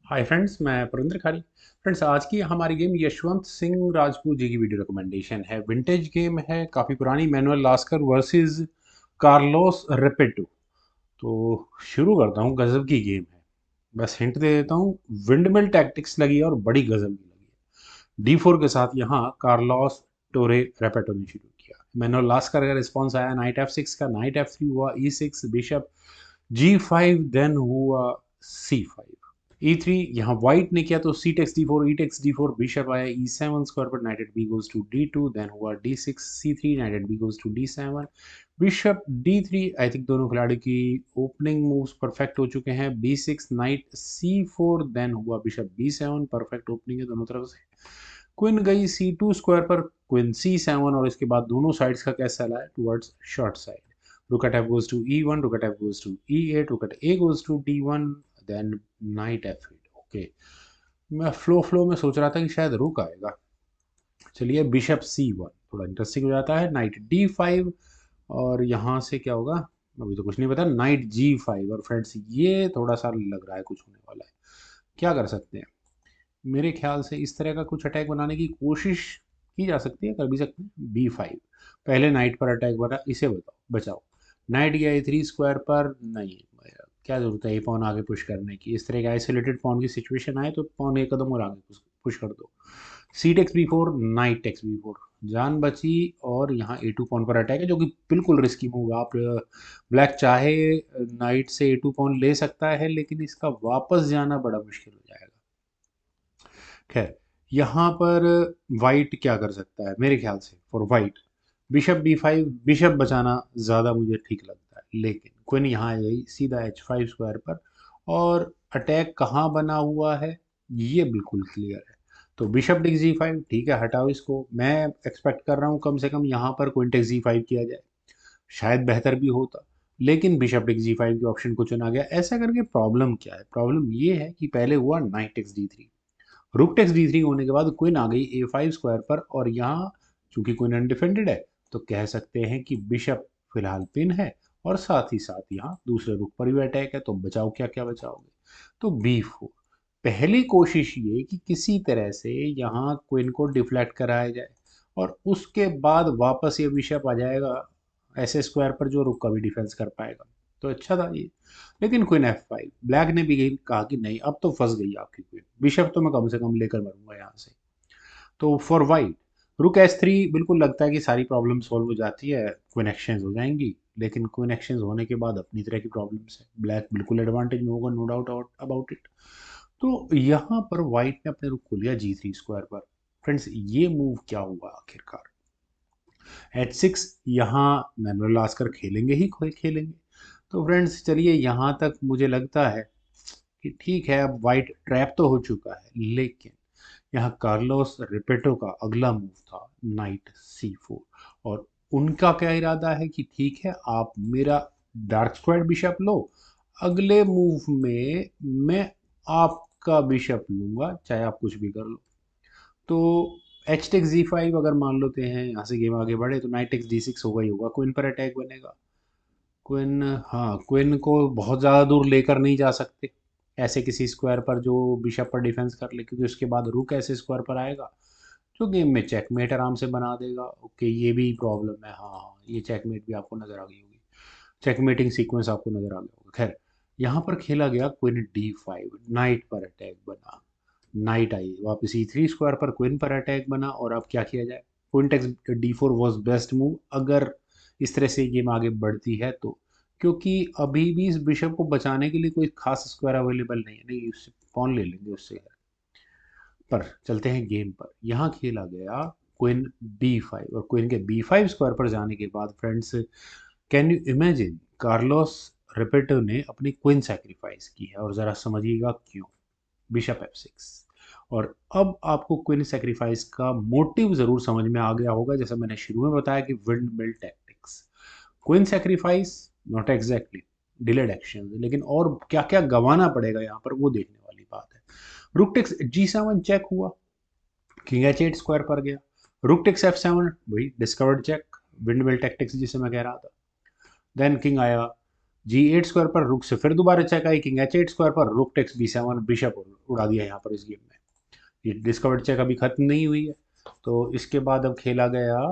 Hi friends, मैं पुरेंद्र खारी। Friends, आज की हमारी गेम यशवंत सिंह राजपूत जी की वीडियो रिकमेंडेशन है। विंटेज गेम है, काफ़ी पुरानी। Manuel Lasker versus Carlos Repetto. तो शुरू करता हूँ। गजब की गेम है। बस हिंट दे देता हूँ। विंडमिल टैक्टिक्स लगी है और बड़ी गजब की लगी है। D4 के साथ यहाँ कार्लोस टोरे रेपेटो ने शुरू किया। मैनुअल लास्कर का रिस्पॉन्स आया नाइट F6 का। नाइट F3 हुआ, E6, बिशप G5, देन हुआ C5, E3। यहाँ व्हाइट ने किया तो C takes D4, E takes D4, bishop आया E7 स्क्वायर पर। Knight at B goes to D2, then हुआ D6, C3, knight at B goes to D7, bishop D3। I think दोनों खिलाड़ी की ओपनिंग मूव्स परफेक्ट हो चुके हैं। B6, night C4, then हुआ बिशप B7। परफेक्ट ओपनिंग है दोनों तरफ से। क्वीन गई C2 स्क्वायर पर, क्वीन C7, और इसके बाद दोनों साइड्स का कैसा है towards short side. Rook at f goes to e1, rook at f goes to e8, rook at a goes to d1, then knight f8। Okay, मैं फ्लो में सोच रहा था कि शायद रुक आएगा। चलिए, बिशप c1 थोड़ा इंटरेस्टिंग हो जाता है। नाइट d5, और यहाँ से क्या होगा अभी तो कुछ नहीं पता। नाइट g5, और फ्रेंड्स ये थोड़ा सा लग रहा है कुछ होने वाला है। क्या कर सकते हैं? मेरे ख्याल से इस तरह का कुछ अटैक बनाने की कोशिश की जा सकती है, कर भी सकते हैं। B5, पहले नाइट पर अटैक बना, इसे बताओ बचाओ। नाइट गया A3 स्क्वायर पर, नहीं भैया, क्या जरूरत है ये पॉन आगे पुश करने की। इस तरह के आइसोलेटेड पॉन की सिचुएशन आए तो पॉन एक कदम और आगे पुश कर दो। C takes B4, knight takes B4, जान बची। और यहाँ A2 पॉन पर अटैक है, जो कि बिल्कुल रिस्की मूव। आप ब्लैक चाहे नाइट से A2 पॉन ले सकता है, लेकिन इसका वापस जाना बड़ा मुश्किल हो जाएगा। खैर, यहाँ पर वाइट क्या कर सकता है मेरे ख्याल से? For white, bishop B5, bishop बचाना ज़्यादा मुझे ठीक लगता है। लेकिन क्वीन यहाँ आ गई सीधा H5 स्क्वायर पर, और अटैक कहाँ बना हुआ है ये बिल्कुल क्लियर है। तो बिशप टेक्स G5, ठीक है, हटाओ इसको। मैं एक्सपेक्ट कर रहा हूँ कम से कम यहाँ पर क्वीन टेक्स G5 किया जाए, शायद बेहतर भी होता। लेकिन बिशप टेक्स G5 के ऑप्शन को चुना गया। ऐसा करके प्रॉब्लम क्या है? प्रॉब्लम ये है कि पहले हुआ knight takes D3, rook takes D3 होने के बाद क्वीन आ गई A5 स्क्वायर पर, और यहाँ चूंकि क्वीन अनडिफेंडेड है तो कह सकते हैं कि बिशप फिलहाल पिन है, और साथ ही साथ यहाँ दूसरे रुक पर भी अटैक है। तो बचाओ, क्या क्या बचाओगे? तो B4, पहली कोशिश ये कि किसी तरह से यहाँ क्वीन को डिफ्लेक्ट कराया जाए, और उसके बाद वापस ये बिशप आ जाएगा ऐसे स्क्वायर पर जो रुक का भी डिफेंस कर पाएगा। तो अच्छा था ये। लेकिन क्वीन F5, ब्लैक ने भी कहा कि नहीं, अब तो फंस गई आपकी क्वीन। बिशप तो मैं कम से कम लेकर मरूंगा यहाँ से। तो फॉर वाइट, रुक S3, बिल्कुल लगता है कि सारी प्रॉब्लम सॉल्व हो जाती है, क्वीन एक्सचेंज हो जाएंगी। लेकिन क्वीन एक्सचेंज होने के बाद अपनी तरह की प्रॉब्लम्स है। ब्लैक बिल्कुल एडवांटेज में होगा, नो डाउट अबाउट इट। तो यहाँ पर वाइट ने अपने रुक को लिया G3 स्क्वायर पर। फ्रेंड्स, ये मूव क्या हुआ आखिरकार? H6, यहाँ मैनुअल लास्कर खेलेंगे ही खेलेंगे। तो फ्रेंड्स चलिए, यहाँ तक मुझे लगता है कि ठीक है, अब वाइट ट्रैप तो हो चुका है। लेकिन यहाँ कार्लोस रेपेटो का अगला मूव था नाइट C4, और उनका क्या इरादा है कि ठीक है, आप मेरा डार्क स्क्वायर बिशप लो, अगले मूव में मैं आपका बिशप लूंगा, चाहे आप कुछ भी कर लो। तो एच टेक्स G5 अगर मान लेते हैं, यहाँ से गेम आगे बढ़े, तो नाइट टेक्स D6 होगा ही होगा। क्वीन पर अटैक बनेगा। क्वीन, हाँ, क्वीन को बहुत ज़्यादा दूर लेकर नहीं जा सकते ऐसे किसी स्क्वायर पर जो बिशप पर डिफेंस कर ले, क्योंकि उसके बाद रुक ऐसे स्क्वायर पर आएगा जो गेम में चेकमेट आराम से बना देगा। ओके, ये भी प्रॉब्लम है। हाँ हाँ, ये चेकमेट भी आपको नज़र आ गई होगी। चेकमेटिंग सीक्वेंस आपको नज़र आ गया होगा। खैर, यहाँ पर खेला गया क्वीन D5, नाइट पर अटैक बना। नाइट आई वापस E3 स्क्वायर पर, क्वीन पर अटैक बना। और अब क्या किया जाए? Queen takes D4 was best move, अगर इस तरह से गेम आगे बढ़ती है तो। क्योंकि अभी भी इस बिशप को बचाने के लिए कोई खास स्क्वायर अवेलेबल नहीं है। नहीं, उससे पॉन ले लेंगे उससे। पर चलते हैं गेम पर। यहाँ खेला गया क्वीन B5, और क्वीन के B5 स्क्वायर पर जाने के बाद friends, can you imagine, Carlos Repetto ने अपनी क्वीन सैक्रिफाइस की है, और ज़रा समझिएगा क्यों। बिशप F6, और अब आपको क्वीन सेक्रीफाइस का मोटिव जरूर समझ में आ गया होगा। जैसा मैंने शुरू में बताया कि wind mill tactics, queen sacrifice, not exactly delayed action, लेकिन और क्या क्या गंवाना पड़ेगा यहाँ पर, वो देखने वाली बात है। रुक टेक्स G7 चेक हुआ, किंग H8 स्क्वायर पर गया। रुक टेक्स F7, वही discovered check, windmill tactics जिसे मैं कह रहा था। देन किंग आया G8 स्क्वायर पर, रुक से फिर दोबारा check I, king H8 square पर, रुक टेक्स B7, बिशप उड़ा दिया यहाँ पर इस गेम में। ये डिस्कवर्ड चेक अभी खत्म नहीं हुई है, तो इसके बाद अब खेला गया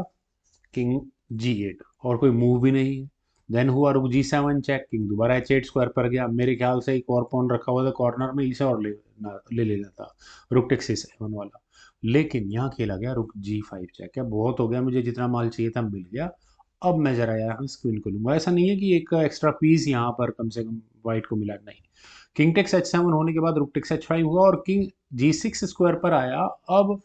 किंग G8 और कोई मूव भी नहीं है। देन हुआ रुक G7 चेक, किंग दोबारा H8 स्क्वायर पर गया। मेरे ख्याल से एक और पॉन रखा हुआ था कॉर्नर में, इसे और ले लेना था, रुक टेक C7 वाला। लेकिन यहाँ खेला गया रुक G5 चेक। क्या बहुत हो गया, मुझे जितना माल चाहिए था मिल गया। अब मैं जरा यहाँ स्क्रीन को लूंगा। ऐसा नहीं है कि एक एक्स्ट्रा पीस यहाँ पर कम से कम वाइट को मिला, नहीं। किंग टेक्स H7 होने के बाद रुक टेक्स H5 हुआ और किंग G6 स्क्वायर पर आया। अब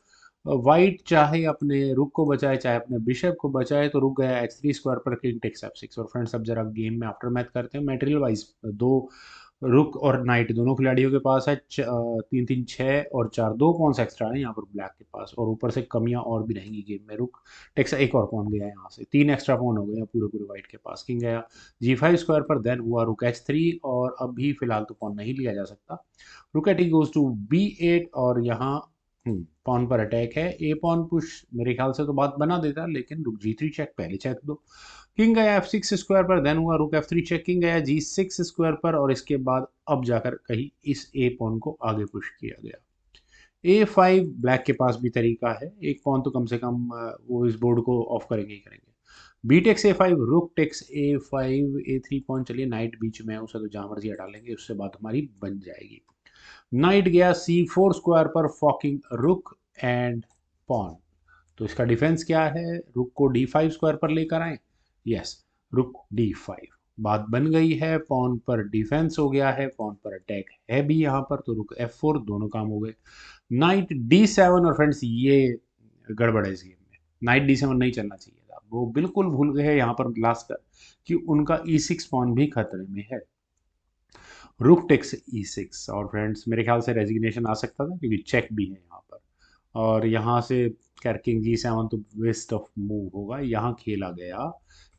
वाइट चाहे अपने रुक को बचाए चाहे अपने बिशप को बचाए, तो रुक गया H3 स्क्वायर पर, किंग टेक्स F6। और फ्रेंड्स अब जरा गेम में आफ्टर मैथ करते हैं मटेरियल वाइज। दो रुक और नाइट दोनों खिलाड़ियों के पास है 3 3 6 और 4, 2 पॉन्स एक्स्ट्रा है यहाँ पर ब्लैक के पास, और ऊपर से कमियां और भी रहेंगी गेम में। रुक टेक्स एक और पॉन गया यहाँ से, 3 एक्स्ट्रा पॉन हो गए पूरे पूरे वाइट के पास। किंग गया G5 स्क्वायर पर, देन हुआ रुक H3, और अभी फिलहाल तो पॉन नहीं लिया जा सकता। रुक एट गोज टू B8, और यहाँ पॉन पर अटैक है। ए पॉन पुश मेरे ख्याल से तो बात बना देता, लेकिन रुक G3 चेक, पहले चेक दो। किंग गया F6 स्क्वायर पर, देन हुआ रुक F3 चेक, किंग गया G6 स्क्वायर पर, और इसके बाद अब जाकर कहीं इस ए पॉन को आगे पुश किया गया। A5 ब्लैक के पास भी तरीका है, एक पॉन तो कम से कम वो इस बोर्ड को ऑफ करेंगे ही करेंगे। B takes A5, rook takes A5, A3 pawn, चलिए नाइट बीच में है, उसे तो जहां मर्जी हटा लेंगे, उससे बात हमारी बन जाएगी। नाइट गया C4 स्क्वायर पर, फॉकिंग रुक एंड पॉन। तो इसका डिफेंस क्या है, रुक को D5 स्क्वायर पर लेकर आए। यस, रुक D5, बात बन गई है। पॉन पर डिफेंस हो गया है, पॉन पर अटैक है भी यहाँ पर, तो रुक F4, दोनों काम हो गए। नाइट D7, और फ्रेंड्स ये गड़बड़ है इस गेम में, नाइट D7 नहीं चलना चाहिए था। वो बिल्कुल भूल गए यहाँ पर लास्ट कर कि उनका E6 पॉन भी खतरे में है। रुक टेक्स E6, और फ्रेंड्स मेरे ख्याल से रेजिग्नेशन आ सकता था क्योंकि चेक भी है यहाँ पर, और यहाँ से किंग G7 तो वेस्ट ऑफ मूव होगा। यहाँ खेला गया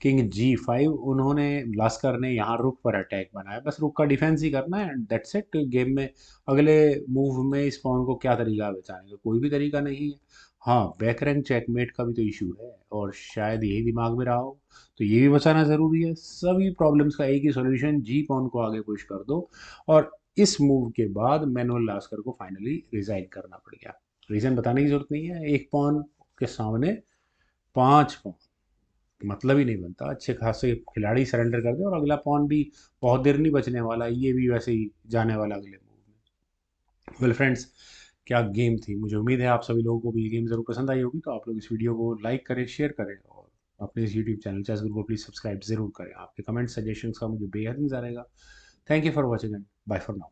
किंग G5, उन्होंने लास्कर ने यहाँ रुक पर अटैक बनाया, बस रुक का डिफेंस ही करना है एंड दैट्स इट। गेम में अगले मूव में इस पॉन को क्या तरीका है बचाने का, कोई भी तरीका नहीं है। हाँ, बैक रैंक चेकमेट का भी तो इशू है, और शायद यही दिमाग में रहा हो, तो ये भी बचाना ज़रूरी है। सभी प्रॉब्लम्स का एक ही सॉल्यूशन, जी पॉन को आगे पुश कर दो। और इस मूव के बाद मैनुअल लास्कर को फाइनली रिजाइन करना पड़ गया। रीज़न बताने की जरूरत नहीं है, एक पॉन के सामने 5 पॉन, मतलब ही नहीं बनता। अच्छे खासे खिलाड़ी सरेंडर कर दे और अगला पॉन भी बहुत देर नहीं बचने वाला, ये भी वैसे ही जाने वाला अगले मूव में। वेल फ्रेंड्स, क्या गेम थी। मुझे उम्मीद है आप सभी लोगों को भी ये गेम ज़रूर पसंद आई होगी, तो आप लोग इस वीडियो को लाइक करें, शेयर करें, और अपने इस यूट्यूब चैनल चेस गुरु को प्लीज़ सब्सक्राइब जरूर करें। आपके कमेंट सजेशंस का मुझे बेहद इंतजार रहेगा। Thank you for watching and bye for now.